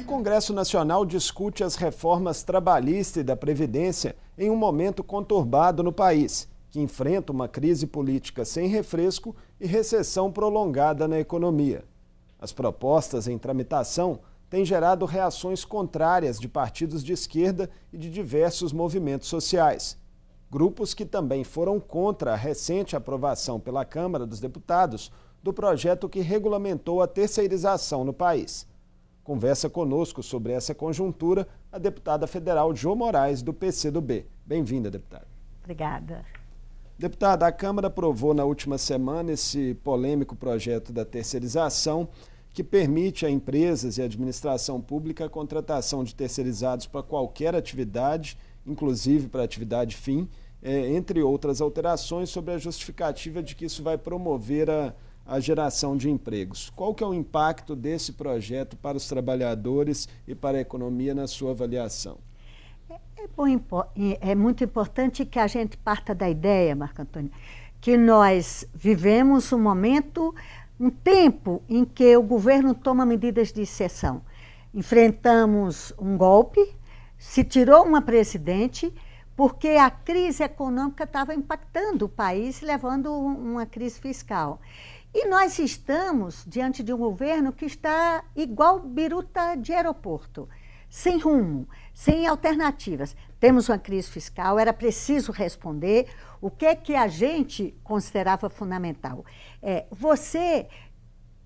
Congresso Nacional discute as reformas trabalhista e da Previdência em um momento conturbado no país, que enfrenta uma crise política sem refresco e recessão prolongada na economia. As propostas em tramitação têm gerado reações contrárias de partidos de esquerda e de diversos movimentos sociais. Grupos que também foram contra a recente aprovação pela Câmara dos Deputados do projeto que regulamentou a terceirização no país. Conversa conosco sobre essa conjuntura a deputada federal Jo Moraes, do PCdoB. Bem-vinda, deputada. Obrigada. Deputada, a Câmara aprovou na última semana esse polêmico projeto da terceirização que permite a empresas e a administração pública a contratação de terceirizados para qualquer atividade, inclusive para atividade fim, entre outras alterações, sobre a justificativa de que isso vai promover a geração de empregos. Qual que é o impacto desse projeto para os trabalhadores e para a economia na sua avaliação? É muito importante que a gente parta da ideia, Marco Antônio, que nós vivemos um tempo em que o governo toma medidas de exceção. Enfrentamos um golpe, se tirou uma presidente, porque a crise econômica estava impactando o país, levando uma crise fiscal. E nós estamos diante de um governo que está igual biruta de aeroporto, sem rumo, sem alternativas. Temos uma crise fiscal, era preciso responder. O que a gente considerava fundamental? Você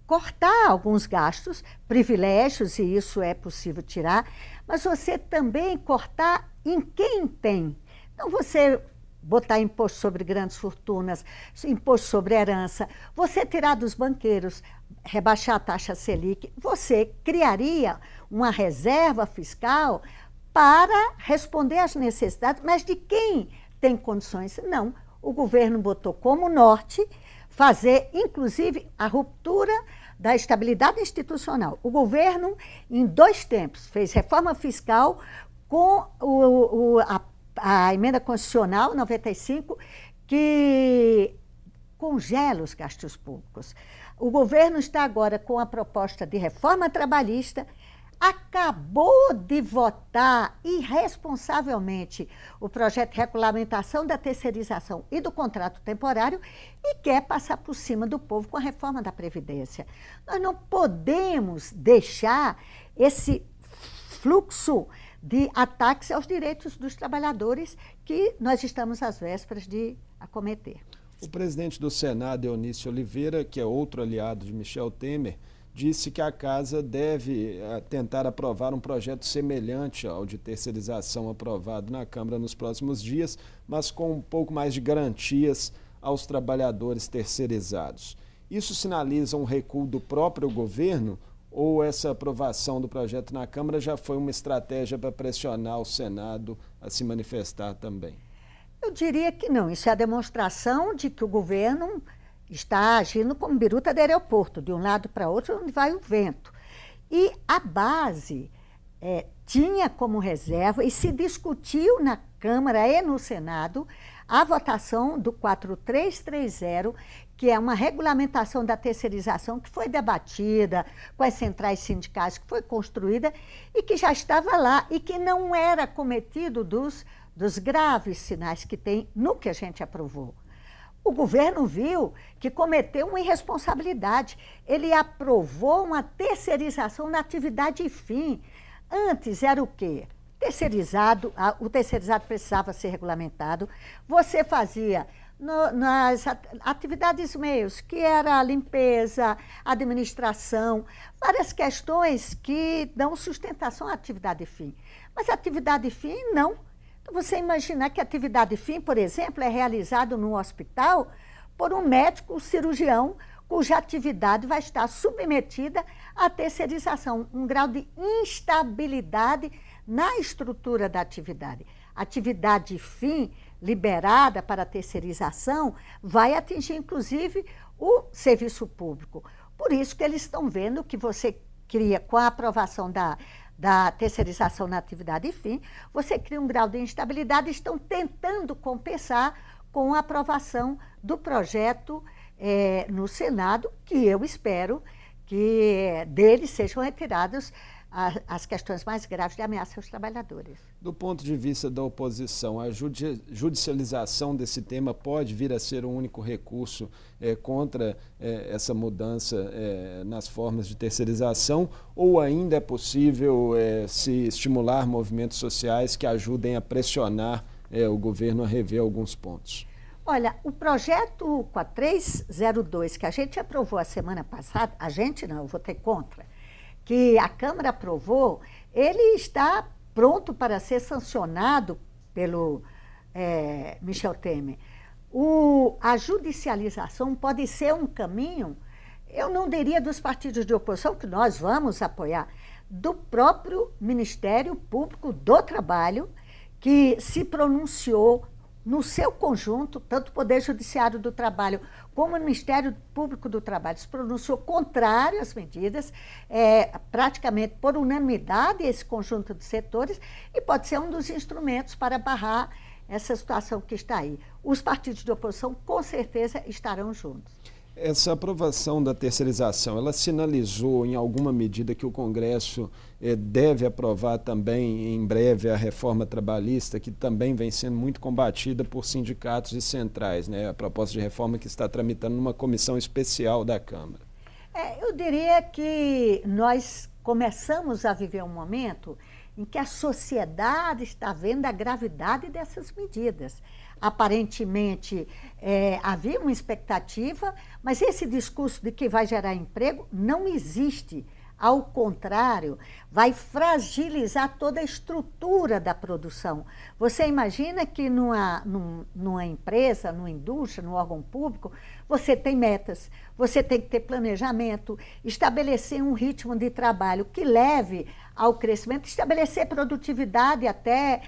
cortar alguns gastos, privilégios, e isso é possível tirar, mas você também cortar em quem tem. Então, você botar imposto sobre grandes fortunas, imposto sobre herança, você tirar dos banqueiros, rebaixar a taxa Selic, você criaria uma reserva fiscal para responder às necessidades, mas de quem tem condições? Não, o governo botou como norte fazer, inclusive, a ruptura da estabilidade institucional. O governo, em 2 tempos, fez reforma fiscal com a emenda constitucional 95, que congela os gastos públicos. O governo está agora com a proposta de reforma trabalhista, acabou de votar irresponsavelmente o projeto de regulamentação da terceirização e do contrato temporário e quer passar por cima do povo com a reforma da Previdência. Nós não podemos deixar esse fluxo de ataques aos direitos dos trabalhadores que nós estamos às vésperas de acometer. O presidente do Senado, Eunício Oliveira, que é outro aliado de Michel Temer, disse que a Casa deve tentar aprovar um projeto semelhante ao de terceirização aprovado na Câmara nos próximos dias, mas com um pouco mais de garantias aos trabalhadores terceirizados. Isso sinaliza um recuo do próprio governo ou essa aprovação do projeto na Câmara já foi uma estratégia para pressionar o Senado a se manifestar também? Eu diria que não. Isso é a demonstração de que o governo está agindo como biruta de aeroporto, de um lado para outro, onde vai o vento. E a base tinha como reserva, e se discutiu na Câmara e no Senado, a votação do 4330, que é uma regulamentação da terceirização que foi debatida com as centrais sindicais, que foi construída e que já estava lá e que não era cometido dos graves sinais que tem no que a gente aprovou. O governo viu que cometeu uma irresponsabilidade. Ele aprovou uma terceirização na atividade fim. Antes era o quê? O terceirizado precisava ser regulamentado. Você fazia nas atividades meios, que era a limpeza, administração, várias questões que dão sustentação à atividade fim. Mas a atividade fim, não. Então, você imaginar que a atividade fim, por exemplo, é realizada no hospital por um médico cirurgião cuja atividade vai estar submetida à terceirização, um grau de instabilidade na estrutura da atividade. Atividade fim liberada para a terceirização vai atingir, inclusive, o serviço público. Por isso que eles estão vendo que você cria, com a aprovação da terceirização na atividade fim, você cria um grau de instabilidade e estão tentando compensar com a aprovação do projeto no Senado, que eu espero que deles sejam retirados as questões mais graves de ameaça aos trabalhadores. Do ponto de vista da oposição, a judicialização desse tema pode vir a ser um único recurso contra essa mudança nas formas de terceirização, ou ainda é possível se estimular movimentos sociais que ajudem a pressionar o governo a rever alguns pontos? Olha, o projeto 4302, que a gente aprovou a semana passada, a gente não, eu votei contra, que a Câmara aprovou, ele está pronto para ser sancionado pelo Michel Temer. A judicialização pode ser um caminho, eu não diria dos partidos de oposição, que nós vamos apoiar, do próprio Ministério Público do Trabalho, que se pronunciou no seu conjunto, tanto o Poder Judiciário do Trabalho como o Ministério Público do Trabalho se pronunciou contrário às medidas, praticamente por unanimidade, esse conjunto de setores, e pode ser um dos instrumentos para barrar essa situação que está aí. Os partidos de oposição, com certeza, estarão juntos. Essa aprovação da terceirização, ela sinalizou em alguma medida que o Congresso deve aprovar também em breve a reforma trabalhista, que também vem sendo muito combatida por sindicatos e centrais, né? A proposta de reforma que está tramitando numa comissão especial da Câmara. Eu diria que nós começamos a viver um momento em que a sociedade está vendo a gravidade dessas medidas. Aparentemente, havia uma expectativa, mas esse discurso de que vai gerar emprego não existe. Ao contrário, vai fragilizar toda a estrutura da produção. Você imagina que numa empresa, numa indústria, num órgão público, você tem metas, você tem que ter planejamento, estabelecer um ritmo de trabalho que leve ao crescimento, estabelecer produtividade até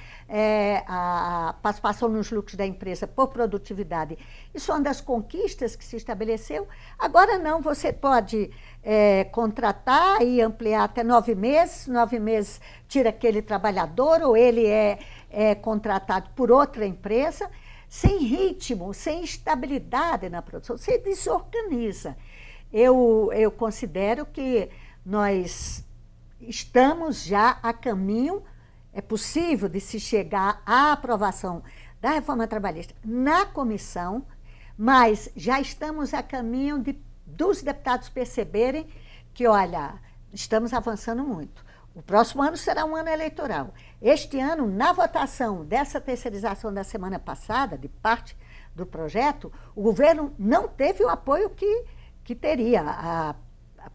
a participação nos lucros da empresa por produtividade. Isso é uma das conquistas que se estabeleceu. Agora não, você pode contratar e ampliar até 9 meses, 9 meses tira aquele trabalhador ou ele é contratado por outra empresa, sem ritmo, sem estabilidade na produção, se desorganiza. Eu considero que nós estamos já a caminho, é possível de se chegar à aprovação da reforma trabalhista na comissão, mas já estamos a caminho dos deputados perceberem que, olha, estamos avançando muito. O próximo ano será um ano eleitoral. Este ano, na votação dessa terceirização da semana passada, de parte do projeto, o governo não teve o apoio que teria. A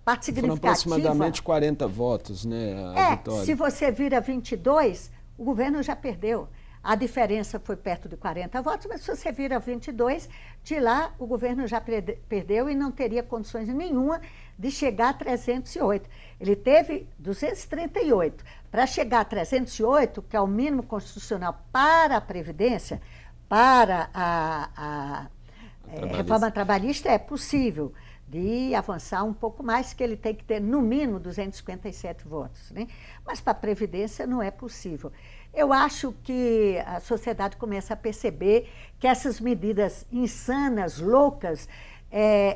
parte significativa... Foram aproximadamente 40 votos, né, a vitória. Se você vira 22, o governo já perdeu. A diferença foi perto de 40 votos, mas se você vira 22, de lá o governo já perdeu e não teria condições nenhuma de chegar a 308. Ele teve 238. Para chegar a 308, que é o mínimo constitucional para a Previdência, para a reforma trabalhista, é possível de avançar um pouco mais, que ele tem que ter, no mínimo, 257 votos, né? Mas para a Previdência não é possível. Eu acho que a sociedade começa a perceber que essas medidas insanas, loucas,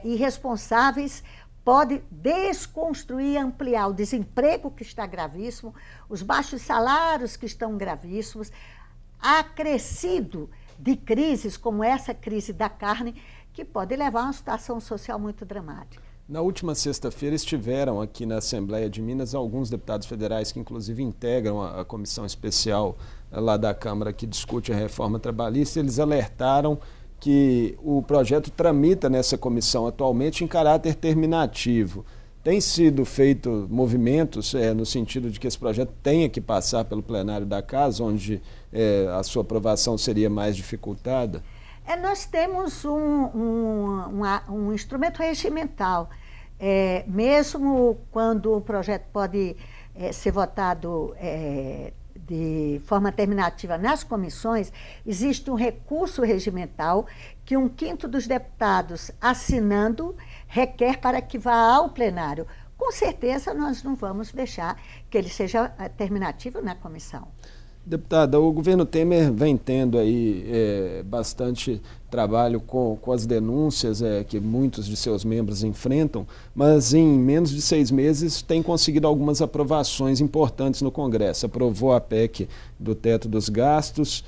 irresponsáveis, podem desconstruir e ampliar o desemprego que está gravíssimo, os baixos salários que estão gravíssimos, acrescido de crises como essa crise da carne, que pode levar a uma situação social muito dramática. Na última sexta-feira estiveram aqui na Assembleia de Minas alguns deputados federais que inclusive integram a comissão especial lá da Câmara que discute a reforma trabalhista. Eles alertaram que o projeto tramita nessa comissão atualmente em caráter terminativo. Tem sido feito movimentos no sentido de que esse projeto tenha que passar pelo plenário da Casa, onde a sua aprovação seria mais dificultada? Nós temos um instrumento regimental. Mesmo quando o projeto pode ser votado de forma terminativa nas comissões, existe um recurso regimental que 1/5 dos deputados assinando requer para que vá ao plenário. Com certeza nós não vamos deixar que ele seja terminativo na comissão. Deputada, o governo Temer vem tendo aí bastante trabalho com as denúncias que muitos de seus membros enfrentam, mas em menos de 6 meses tem conseguido algumas aprovações importantes no Congresso. Aprovou a PEC do teto dos gastos,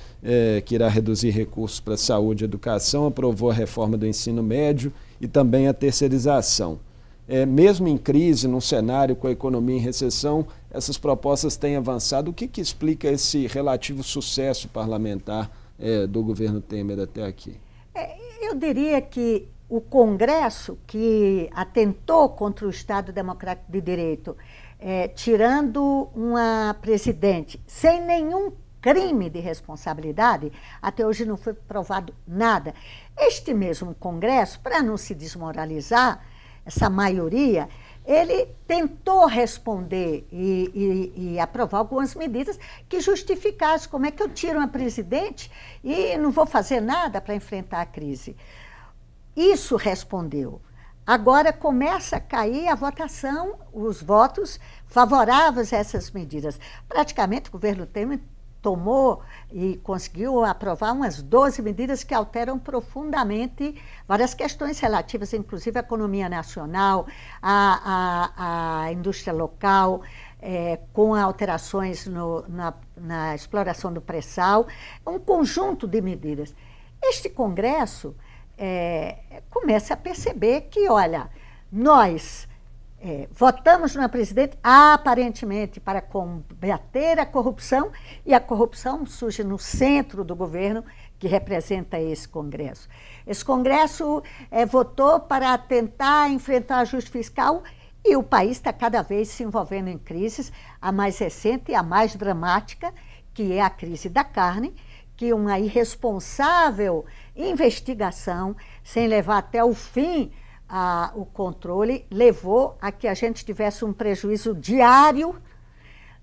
que irá reduzir recursos para saúde e educação, aprovou a reforma do ensino médio e também a terceirização. Mesmo em crise, num cenário com a economia em recessão, essas propostas têm avançado. O que explica esse relativo sucesso parlamentar do governo Temer até aqui? Eu diria que o Congresso, que atentou contra o Estado Democrático de Direito, tirando uma presidente sem nenhum crime de responsabilidade, até hoje não foi provado nada. Este mesmo Congresso, para não se desmoralizar, essa maioria, ele tentou responder e aprovar algumas medidas que justificassem como é que eu tiro uma presidente e não vou fazer nada para enfrentar a crise. Isso respondeu. Agora começa a cair a votação, os votos favoráveis a essas medidas. Praticamente o governo Temer tomou e conseguiu aprovar umas 12 medidas que alteram profundamente várias questões relativas, inclusive à economia nacional, à indústria local, com alterações na exploração do pré-sal, um conjunto de medidas. Este Congresso começa a perceber que, olha, nós votamos numa presidente aparentemente para combater a corrupção, e a corrupção surge no centro do governo, que representa esse Congresso. Esse Congresso votou para tentar enfrentar o ajuste fiscal, e o país está cada vez se envolvendo em crises, a mais recente e a mais dramática, que é a crise da carne, que uma irresponsável investigação, sem levar até o fim o controle, levou a que a gente tivesse um prejuízo diário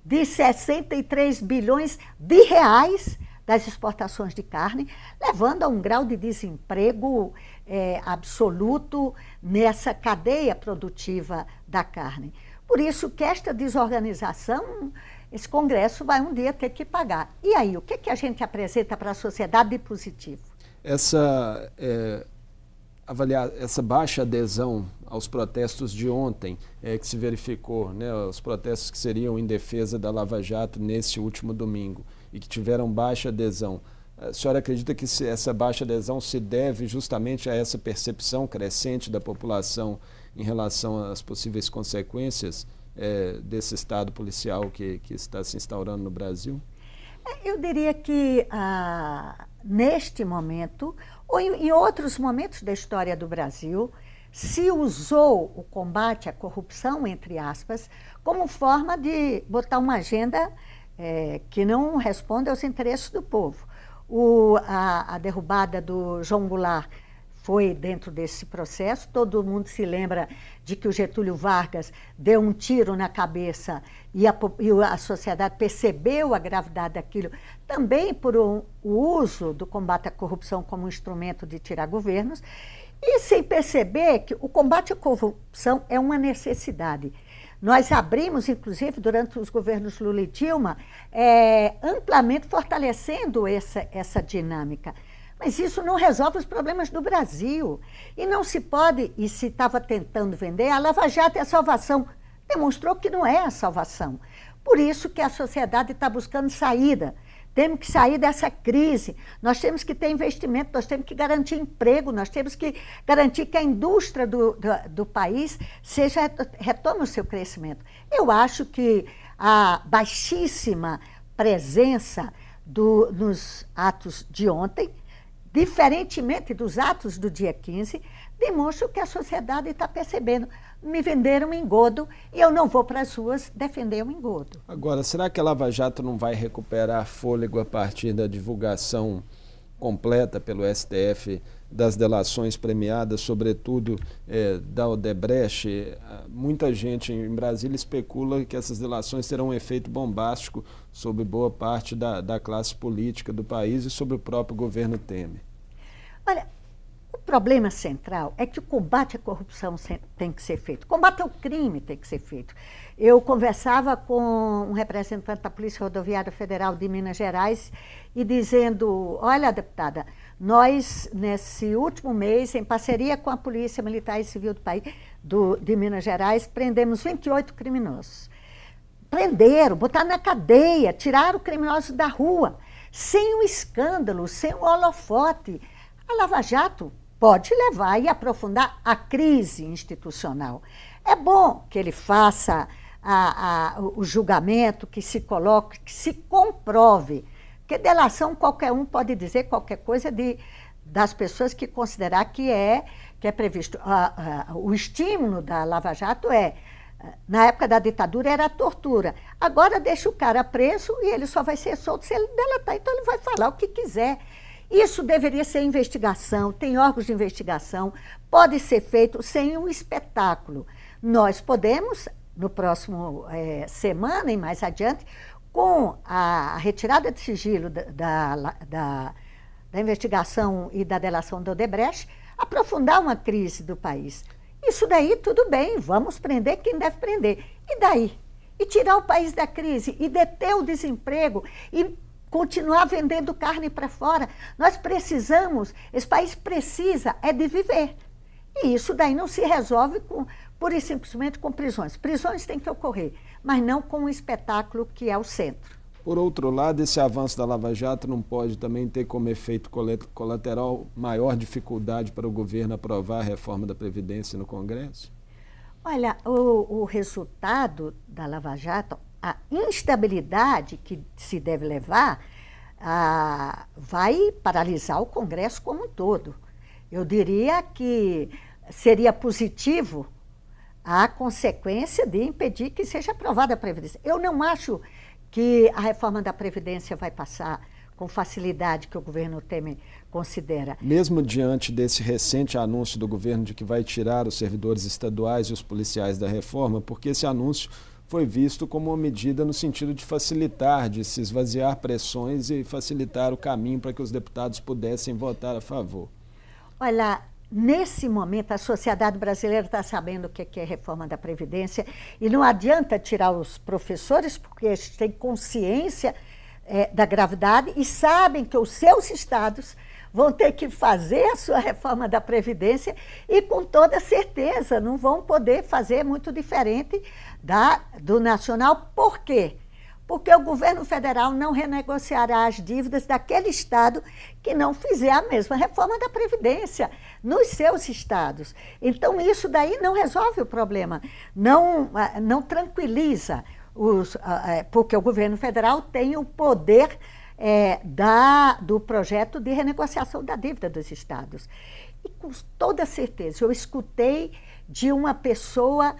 de 63 bilhões de reais das exportações de carne, levando a um grau de desemprego absoluto nessa cadeia produtiva da carne. Por isso que esta desorganização, esse Congresso vai um dia ter que pagar. E aí, o que a gente apresenta para a sociedade de positivo? Essa baixa adesão aos protestos de ontem que se verificou, né, os protestos que seriam em defesa da Lava Jato nesse último domingo e que tiveram baixa adesão, a senhora acredita que essa baixa adesão se deve justamente a essa percepção crescente da população em relação às possíveis consequências desse Estado policial que está se instaurando no Brasil? Eu diria que neste momento, ou em outros momentos da história do Brasil, se usou o combate à corrupção, entre aspas, como forma de botar uma agenda que não responde aos interesses do povo. A derrubada do João Goulart foi dentro desse processo. Todo mundo se lembra de que o Getúlio Vargas deu um tiro na cabeça e a sociedade percebeu a gravidade daquilo, também por o uso do combate à corrupção como instrumento de tirar governos, e sem perceber que o combate à corrupção é uma necessidade. Nós abrimos, inclusive, durante os governos Lula e Dilma, amplamente fortalecendo essa dinâmica. Mas isso não resolve os problemas do Brasil. E não se pode, e se estava tentando vender, a Lava Jato é a salvação. Demonstrou que não é a salvação. Por isso que a sociedade está buscando saída. Temos que sair dessa crise. Nós temos que ter investimento, nós temos que garantir emprego, nós temos que garantir que a indústria do país retome o seu crescimento. Eu acho que a baixíssima presença nos atos de ontem, diferentemente dos atos do dia 15, demonstra que a sociedade está percebendo. Me venderam um engodo e eu não vou para as ruas defender um engodo. Agora, será que a Lava Jato não vai recuperar fôlego a partir da divulgação completa pelo STF das delações premiadas, sobretudo da Odebrecht? Muita gente em Brasília especula que essas delações terão um efeito bombástico sobre boa parte da classe política do país e sobre o próprio governo Temer. Olha, problema central é que o combate à corrupção tem que ser feito, o combate ao crime tem que ser feito. Eu conversava com um representante da Polícia Rodoviária Federal de Minas Gerais e dizendo, olha, deputada, nós, nesse último mês, em parceria com a Polícia Militar e Civil do país, de Minas Gerais, prendemos 28 criminosos. Prenderam, botaram na cadeia, tiraram criminosos da rua, sem um escândalo, sem um holofote. A Lava Jato pode levar e aprofundar a crise institucional. É bom que ele faça o julgamento, que se coloque, que se comprove. Porque delação qualquer um pode dizer qualquer coisa das pessoas que considerar que é previsto. O estímulo da Lava Jato na época da ditadura era a tortura. Agora deixa o cara preso e ele só vai ser solto se ele delatar. Então ele vai falar o que quiser. Isso deveria ser investigação, tem órgãos de investigação, pode ser feito sem um espetáculo. Nós podemos, no próximo semana e mais adiante, com a retirada de sigilo da investigação e da delação do Odebrecht, aprofundar uma crise do país. Isso daí, tudo bem, vamos prender quem deve prender. E daí? E tirar o país da crise, e deter o desemprego, e continuar vendendo carne para fora. Nós precisamos, esse país precisa de viver. E isso daí não se resolve pura e simplesmente com prisões. Prisões têm que ocorrer, mas não com um espetáculo que é o centro. Por outro lado, esse avanço da Lava Jato não pode também ter como efeito colateral maior dificuldade para o governo aprovar a reforma da Previdência no Congresso? Olha, o resultado da Lava Jato, a instabilidade que se deve levar, vai paralisar o Congresso como um todo. Eu diria que seria positivo a consequência de impedir que seja aprovada a Previdência. Eu não acho que a reforma da Previdência vai passar com facilidade que o governo Temer considera. Mesmo diante desse recente anúncio do governo de que vai tirar os servidores estaduais e os policiais da reforma, porque esse anúncio foi visto como uma medida no sentido de facilitar, de se esvaziar pressões e facilitar o caminho para que os deputados pudessem votar a favor. Olha, nesse momento a sociedade brasileira está sabendo o que é reforma da Previdência e não adianta tirar os professores, porque eles têm consciência da gravidade e sabem que os seus estados vão ter que fazer a sua reforma da Previdência e, com toda certeza, não vão poder fazer muito diferente do nacional. Por quê? Porque o governo federal não renegociará as dívidas daquele estado que não fizer a mesma reforma da Previdência nos seus estados. Então, isso daí não resolve o problema, não tranquiliza, porque o governo federal tem o poder do projeto de renegociação da dívida dos estados. E com toda certeza, eu escutei de uma pessoa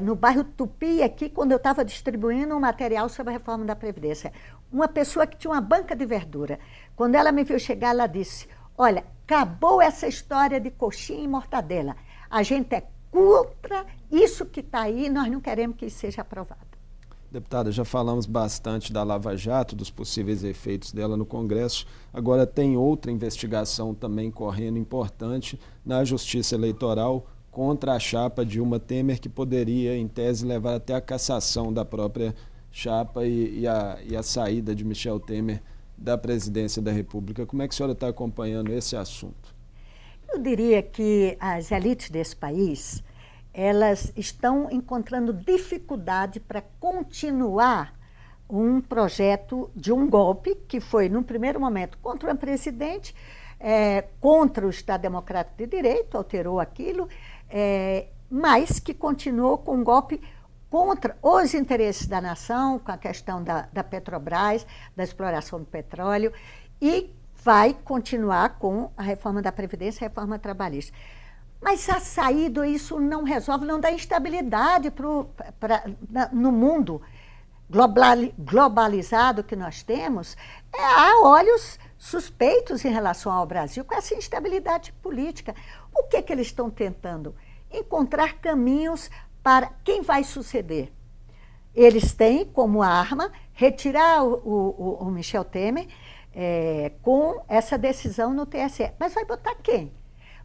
no bairro Tupi, aqui, quando eu estava distribuindo um material sobre a reforma da Previdência, uma pessoa que tinha uma banca de verdura. Quando ela me viu chegar, ela disse, olha, acabou essa história de coxinha e mortadela. A gente é contra isso que está aí, nós não queremos que isso seja aprovado. Deputada, já falamos bastante da Lava Jato, dos possíveis efeitos dela no Congresso. Agora tem outra investigação também correndo importante na Justiça Eleitoral contra a chapa Dilma Temer, que poderia, em tese, levar até a cassação da própria chapa e a saída de Michel Temer da presidência da República. Como é que a senhora está acompanhando esse assunto? Eu diria que as elites desse país, elas estão encontrando dificuldade para continuar um projeto de um golpe que foi, num primeiro momento, contra o presidente, contra o Estado Democrático de Direito, alterou aquilo, mas que continuou com um golpe contra os interesses da nação, com a questão da Petrobras, da exploração do petróleo, e vai continuar com a reforma da Previdência e a reforma trabalhista. Mas a saída, isso não resolve, não dá instabilidade no mundo globalizado que nós temos. Há olhos suspeitos em relação ao Brasil com essa instabilidade política. O que eles estão tentando? Encontrar caminhos para quem vai suceder. Eles têm como arma retirar o Michel Temer com essa decisão no TSE. Mas vai botar quem?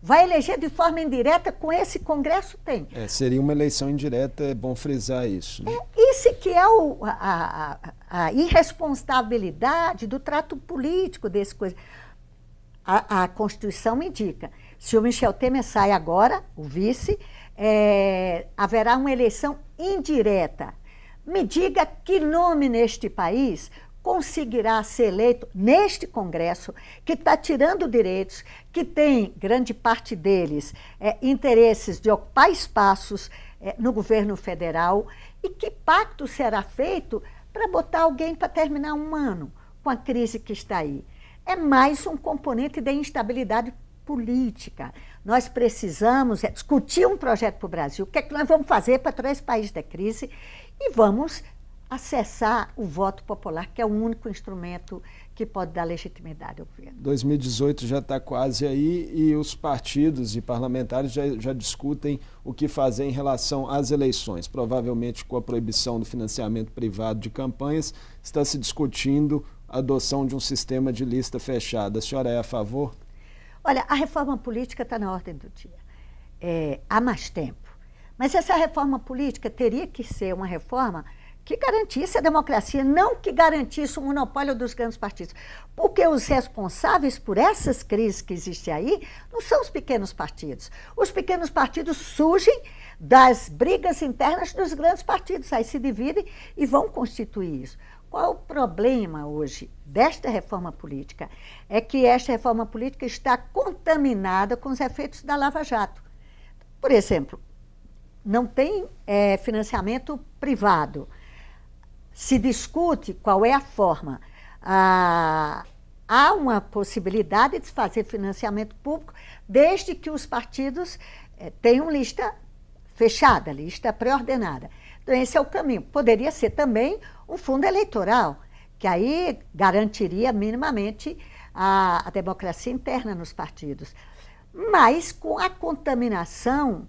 vai eleger de forma indireta com esse Congresso? Tem. Seria uma eleição indireta, é bom frisar isso. Né? Isso que é a irresponsabilidade do trato político desse coisa. A Constituição indica, se o Michel Temer sai agora, o vice, haverá uma eleição indireta. Me diga que nome neste país conseguirá ser eleito neste Congresso, que está tirando direitos, que tem, grande parte deles, interesses de ocupar espaços no governo federal, e que pacto será feito para botar alguém para terminar um ano com a crise que está aí. É mais um componente da instabilidade política. Nós precisamos discutir um projeto para o Brasil, o que é que nós vamos fazer para tirar esse país da crise, e vamos acessar o voto popular, que é o único instrumento que pode dar legitimidade ao governo. 2018 já está quase aí e os partidos e parlamentares já discutem o que fazer em relação às eleições. Provavelmente com a proibição do financiamento privado de campanhas, está se discutindo a adoção de um sistema de lista fechada. A senhora é a favor? Olha, a reforma política está na ordem do dia. Há mais tempo. Mas essa reforma política teria que ser uma reforma que garantisse a democracia, não que garantisse o monopólio dos grandes partidos. Porque os responsáveis por essas crises que existem aí não são os pequenos partidos. Os pequenos partidos surgem das brigas internas dos grandes partidos, aí se dividem e vão constituir isso. Qual o problema hoje desta reforma política? É que esta reforma política está contaminada com os efeitos da Lava Jato. Por exemplo, não tem financiamento privado. Se discute qual é a forma. Há uma possibilidade de fazer financiamento público desde que os partidos tenham lista fechada, lista pré-ordenada. Então, esse é o caminho. Poderia ser também um fundo eleitoral, que aí garantiria minimamente a democracia interna nos partidos. Mas, com a contaminação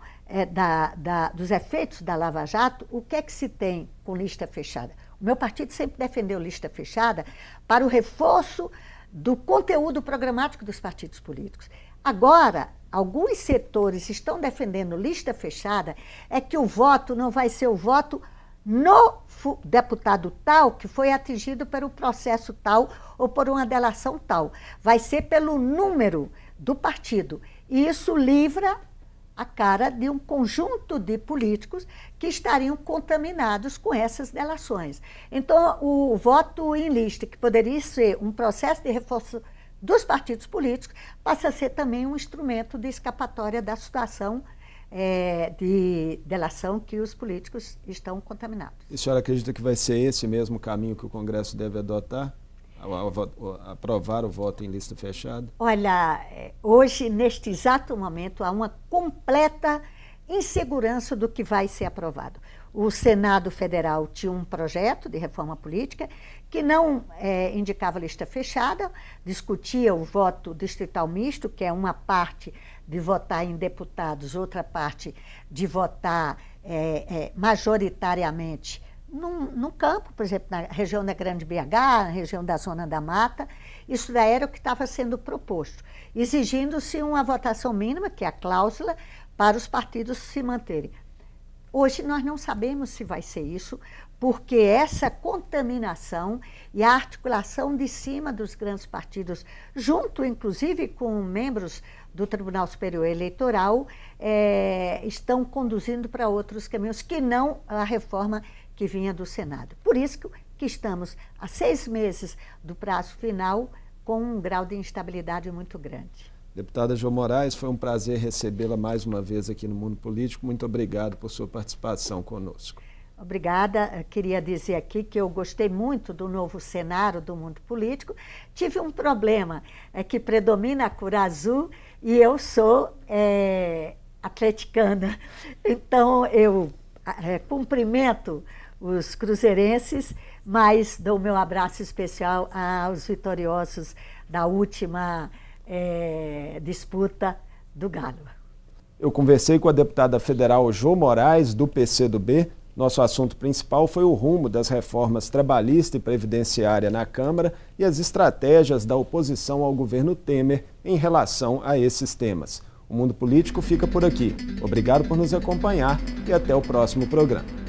dos efeitos da Lava Jato, o que é que se tem com lista fechada? O meu partido sempre defendeu lista fechada para o reforço do conteúdo programático dos partidos políticos. Agora, alguns setores estão defendendo lista fechada, é que o voto não vai ser o voto no deputado tal que foi atingido pelo processo tal ou por uma delação tal. Vai ser pelo número do partido. E isso livra a cara de um conjunto de políticos que estariam contaminados com essas delações. Então, o voto em lista, que poderia ser um processo de reforço dos partidos políticos, passa a ser também um instrumento de escapatória da situação de delação que os políticos estão contaminados. E a senhora acredita que vai ser esse mesmo caminho que o Congresso deve adotar? Aprovar o voto em lista fechada? Olha, hoje, neste exato momento, há uma completa insegurança do que vai ser aprovado. O Senado Federal tinha um projeto de reforma política que não indicava lista fechada, discutia o voto distrital misto, que é uma parte de votar em deputados, outra parte de votar majoritariamente num campo, por exemplo, na região da Grande BH, na região da Zona da Mata. Isso daí era o que estava sendo proposto, exigindo-se uma votação mínima, que é a cláusula, para os partidos se manterem. Hoje nós não sabemos se vai ser isso, porque essa contaminação e a articulação de cima dos grandes partidos, junto inclusive com membros do Tribunal Superior Eleitoral, estão conduzindo para outros caminhos que não a reforma que vinha do Senado. Por isso que estamos a 6 meses do prazo final com um grau de instabilidade muito grande. Deputada Jo Moraes, foi um prazer recebê-la mais uma vez aqui no Mundo Político. Muito obrigado por sua participação conosco. Obrigada. Queria dizer aqui que eu gostei muito do novo cenário do Mundo Político. Tive um problema, que predomina a cor azul e eu sou atleticana. Então, eu cumprimento os cruzeirenses, mas dou meu abraço especial aos vitoriosos da última disputa do Galo. Eu conversei com a deputada federal Jo Moraes, do PCdoB. Nosso assunto principal foi o rumo das reformas trabalhista e previdenciária na Câmara e as estratégias da oposição ao governo Temer em relação a esses temas. O Mundo Político fica por aqui. Obrigado por nos acompanhar e até o próximo programa.